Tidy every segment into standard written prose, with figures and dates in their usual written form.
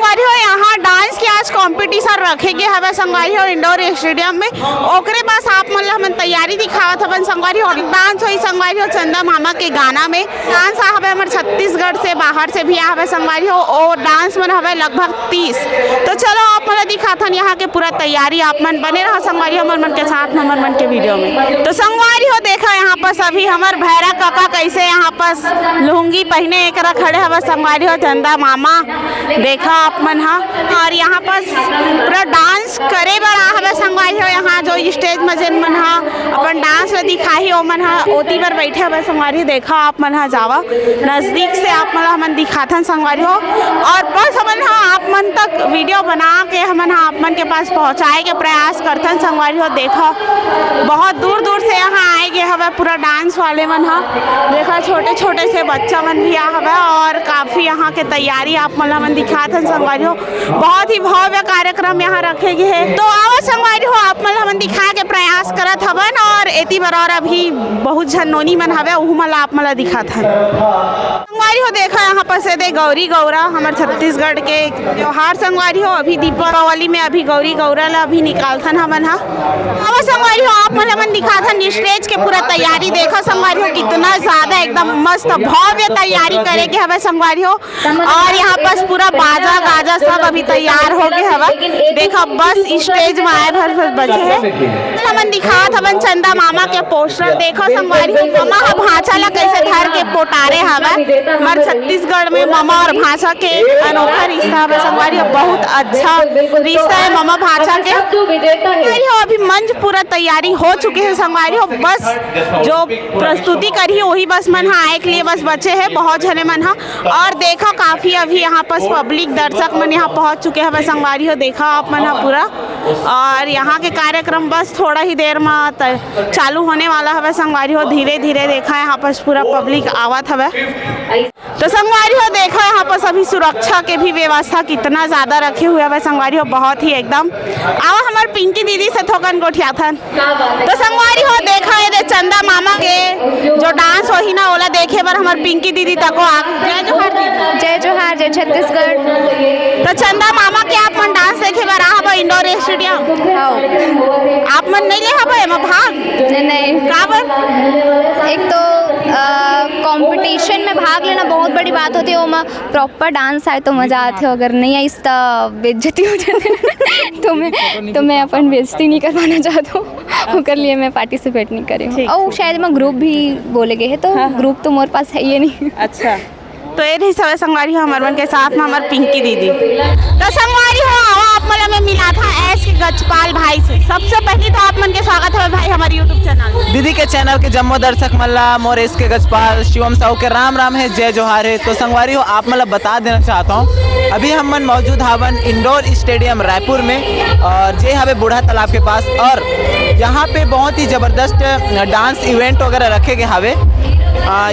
संगवारी हो यहाँ डांस के आज कंपटीशन रखे गए हवे संगवारी हो इंडोर स्टेडियम में। ओकरे बस आप मन ला हमन तैयारी दिखावत हवन संगवारी हो। डांस होई संगवारी हो चंदा मामा के गाना में। डांस हवे हमर छत्तीसगढ़ से बाहर से भी हवे संगवारी हो और डांस मन हवे लगभग 30। तो चलो आप मन दिखाथन यहाँ के पूरा तैयारी। आप मन बने रहा संगवारी हमर मन के साथ हमर मन के वीडियो में। तो संगवारी हो देखा यहाँ पर सभी हमर भैरा काका कैसे यहाँ पर लुंगी पहने एक खड़े हवे संगवारी हो चंदा मामा देखा आप मन हा। और यहाँ पर पूरा डांस करे बर हवे संगवारी हो। यहाँ जो स्टेज में जिन मन हा अपन डांस ला दिखाही ओ मन हा ओती पर बैठे हवे संगवारी। देखा आप मन हा जावा नजदीक से आप मन हमन दिखाथन संगवारी हो। और बस हमन हा आप मन तक वीडियो बना के हमन हा आप मन के पास पहुँचाए के प्रयास करथन संगवारी हो। देखा बहुत दूर दूर से यहाँ आए गए हवे पूरा डांस वाले मन हा। देखा छोटे छोटे से बच्चा मन भी आ हवे और काफी यहाँ के तैयारी आप मन हमन दिखाथन संगवारी हो। बहुत ही भव्य कार्यक्रम यहाँ रखे गए है। तो आओ संगवारी हो आप मन हमन दिखा के प्रयास करत हवन। और एती बर और अभी बहुत झन नोनी मन हवे उहु मन आप मन दिखाथन संगवारी हो। देखा यहाँ पर से दे गौरी गौरा हमारे छत्तीसगढ़ के त्योहार संगवारी हो। अभी दीपावली में अभी गौरी गौरा ला अभी निकालथन हमन हा। आओ संगवारी हो आप मन हमन दिखाथन स्टेज के पूरा तैयारी। देखा संगवारी हो कितना ज्यादा एकदम मस्त भव्य तैयारी करे के हवे संगवारी हो। और यहाँ पर पूरा बाजा गाजा सब अभी तैयार हो गए हवा। देखा बस स्टेज में आए भर बजे है हमन दिखात हवन चंदा मामा के पोस्टर। देखो संगवारी हो मामा हा भाषा ला कैसे धर के पोटारे हवे। हमारे छत्तीसगढ़ में मामा और भाषा के अनोखा रिश्ता है संगवारी हो। बहुत अच्छा रिश्ता है मामा भाषा के। अभी मंच पूरा तैयारी हो चुके हैं संगवारी हो। बस जो प्रस्तुति करी वही बस मन हा आए के लिए बस बचे हैं बहुत जने मन हा। और देखा काफी अभी यहाँ पर पब्लिक दर्शक मन यहाँ पहुँच चुके हैं संगवारी हो। देखा आप मन हा पूरा। और यहाँ के कार्यक्रम बस थोड़ा ही देर में चालू होने वाला है संगवारी हो। धीरे धीरे देखा यहाँ पर पूरा पब्लिक आवत हवे। तो संगवारी हो देखा यहाँ पर सभी सुरक्षा के भी व्यवस्था कितना ज्यादा रखे हुए है संगवारी हो। बहुत ही एकदम आवा हमारे पिंकी दीदी से थोकन गोठियाथन। तो संगवारी हो देखा ये चंदा मामा के जो डांस हो ही ना ओला देखे बर हमारे पिंकी दीदी तको आ। जय जोहार दीदी। जय जोहार जय छत्तीसगढ़। तो चंदा मामा के आप मन डांस देखे बर आ इंडोर स्टेडियम आप मन नहीं ले हवे एमा भाग? नहीं का बर? एक तो कंपटीशन में भाग लेना बहुत बड़ी बात होती है। वो में प्रॉपर डांस आए तो मज़ा आते हो। अगर नहीं आई तो बेइज्जती हो जाती तो मैं अपन बेइज्जती नहीं करवाना चाहती हूँ। उसके लिए मैं पार्टिसिपेट नहीं करी हूँ। और शायद मैं ग्रुप भी बोले गए हैं तो ग्रुप तो मेरे पास है ये नहीं। अच्छा तो ये रही सब संगवारी हो हमारे मन के साथ में हमारे पिंकी दीदी। तो संगवारी हो आप मन में मिला था एस के गजपाल भाई से। सबसे पहले तो आप मन के स्वागत है भाई हमारे यूट्यूब चैनल दीदी के चैनल के जम्मो दर्शक मल्ला मोर एस के गजपाल शिवम साहू के राम राम है जय जोहार है। तो संगवारी हो आप मतलब बता देना चाहता हूँ अभी हम मन मौजूद हवन इंडोर स्टेडियम रायपुर में और जे हवे बूढ़ा तालाब के पास। और यहाँ पे बहुत ही जबरदस्त डांस इवेंट वगैरह रखे गए हवे।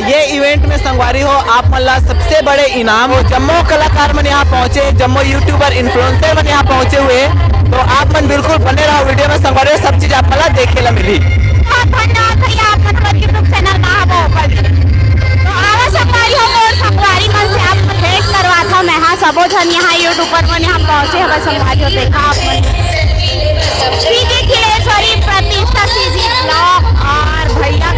ये इवेंट में संगवारी हो आप मल्ला सबसे बड़े इनाम जम्मो कलाकार मन यहाँ पहुँचे। जम्मो यूट्यूबर इन्फ्लुएंसर मन यहाँ पहुँचे हुए। तो आप मन बिल्कुल बने रहो वीडियो में संगवारी सब चीज आप मल्ला देखे ला मिली। धन्यवाद भैया आप मतलब यूट्यूब चैनल कहाँ पर तो आवा संगवारी हो और संगवारी मन से आप भेंट करवा था। मैं हाँ सबो जन यहाँ यूट्यूबर मन यहाँ पहुँचे हवे संगवारी हो। देखा आप सीधी खिलेश्वरी प्रतिष्ठा सीधी ब्लॉग और भैया